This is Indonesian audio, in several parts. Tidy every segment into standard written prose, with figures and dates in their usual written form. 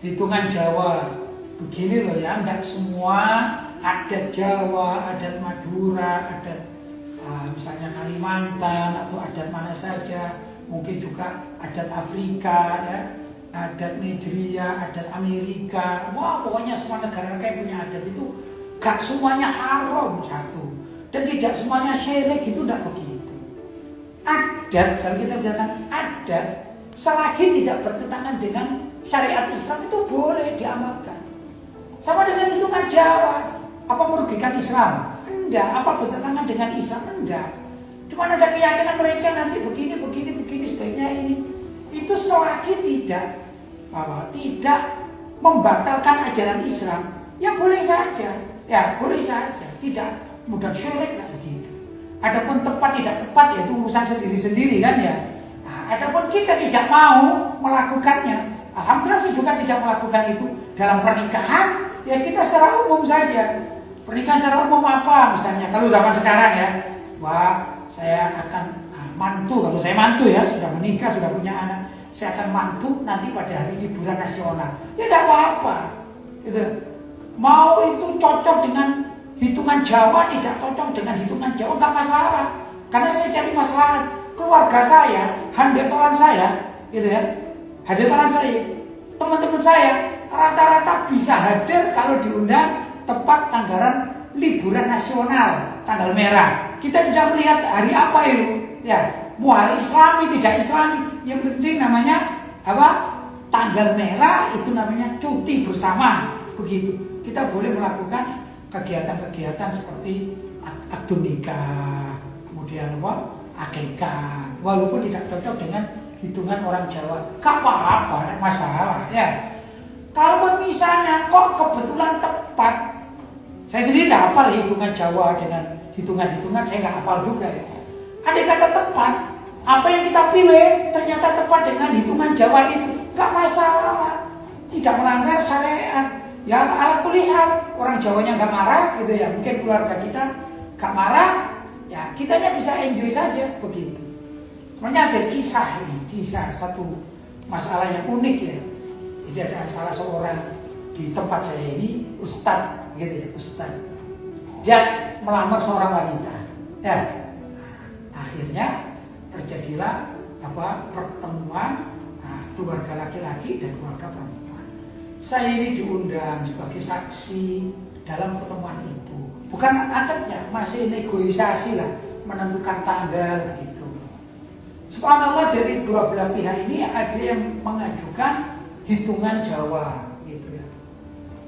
hitungan Jawa. Begini loh ya, nggak semua adat Jawa, adat Madura, adat misalnya Kalimantan atau adat mana saja, mungkin juga adat Afrika ya, adat Nigeria, adat Amerika. Wah, pokoknya semua negara-negara punya adat itu gak semuanya haram satu, dan tidak semuanya syirik, gitu, tidak begitu. Adat, kalau kita bilang adat, selagi tidak bertentangan dengan syariat Islam itu boleh diamalkan. Sama dengan hitungan Jawa, apa merugikan Islam? Enggak. Apa bertentangan dengan Islam? Enggak. Cuma ada keyakinan mereka nanti begini sebaiknya ini. Itu selagi tidak membatalkan ajaran Islam, ya boleh saja. Ya boleh saja. Tidak mudah syirik lah begitu. Adapun tepat tidak tepat ya itu urusan sendiri-sendiri kan ya. Nah, adapun kita tidak mau melakukannya, alhamdulillah sih juga tidak melakukan itu dalam pernikahan. Ya kita secara umum saja. Pernikahan secara umum apa misalnya? Kalau zaman sekarang ya, wah saya akan mantu. Kalau saya mantu ya, sudah menikah, sudah punya anak, saya akan mantu nanti pada hari liburan nasional. Ya tidak apa-apa. Gitu. Mau itu cocok dengan hitungan Jawa, tidak cocok dengan hitungan Jawa, nggak masalah. Karena saya cari masalah keluarga saya, handetolan saya, gitu ya, handetolan saya, teman-teman saya rata-rata bisa hadir kalau diundang tepat tanggalan liburan nasional, tanggal merah. Kita tidak melihat hari apa itu, ya, mau hari Islami tidak Islami, yang penting namanya apa? Tanggal merah itu namanya cuti bersama, begitu. Kita boleh melakukan kegiatan-kegiatan seperti akad nikah, kemudian akikah, walaupun tidak cocok dengan hitungan orang Jawa, gak apa-apa, tidak masalah ya. Kalau misalnya kok kebetulan tepat, saya sendiri tidak hafal hitungan Jawa dengan hitungan-hitungan, saya nggak hafal juga ya. Andai kata tepat, apa yang kita pilih ternyata tepat dengan hitungan Jawa itu, nggak masalah, tidak melanggar syariat. Ya ala kulihat, orang Jawanya nggak marah gitu ya, mungkin keluarga kita nggak marah, ya kitanya bisa enjoy saja begitu. Sebenarnya ada kisah ini, kisah satu masalah yang unik ya. Jadi ada salah seorang di tempat saya ini, ustadz gitu ya, ustadz. Dia melamar seorang wanita, ya. Akhirnya terjadilah pertemuan keluarga laki-laki dan keluarga perempuan. Saya ini diundang sebagai saksi dalam pertemuan itu. Bukan akadnya, masih negosiasi lah, menentukan tanggal gitu. Subhanallah, dari dua belah pihak ini ada yang mengajukan hitungan Jawa gitu ya.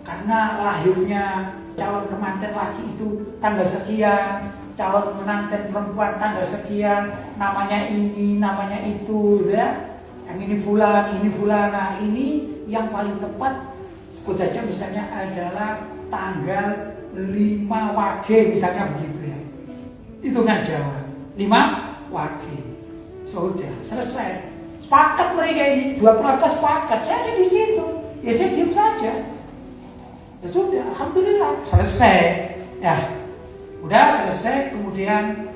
Karena lahirnya calon pengantin laki itu tanggal sekian, calon pengantin perempuan tanggal sekian, namanya ini, namanya itu gitu ya. Yang ini fulan, ini fulana, ini yang paling tepat sebut saja misalnya adalah tanggal 5 Wage misalnya begitu ya. Hitungan Jawa 5 Wage. Sudah selesai. Sepakat mereka ini, dua keluarga sepakat. Saya ada di situ. Ya saya diam saja. Ya sudah, alhamdulillah selesai. Ya. Udah selesai, kemudian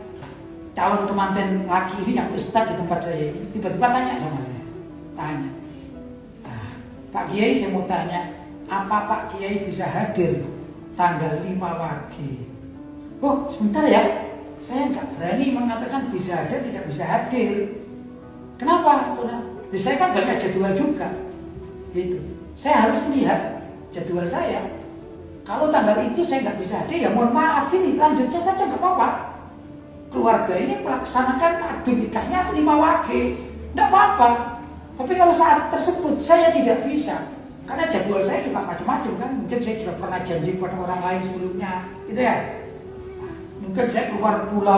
calon pengantin laki ini yang ustadz di tempat saya ini tiba-tiba tanya sama saya. Tanya, Pak Kiai saya mau tanya, apa Pak Kiai bisa hadir tanggal 5 Wage? Oh sebentar ya, saya nggak berani mengatakan bisa hadir, tidak bisa hadir. Kenapa? Saya kan banyak jadwal juga, gitu. Saya harus melihat jadwal saya. Kalau tanggal itu saya nggak bisa hadir, ya mohon maaf, ini lanjutnya saja nggak apa-apa. Keluarga ini melaksanakan akad nikahnya 5 Wage, nggak apa-apa. Tapi kalau saat tersebut saya tidak bisa, karena jadwal saya juga macam-macam kan. Mungkin saya sudah pernah janji kepada orang lain sebelumnya, gitu ya. Mungkin saya keluar pulau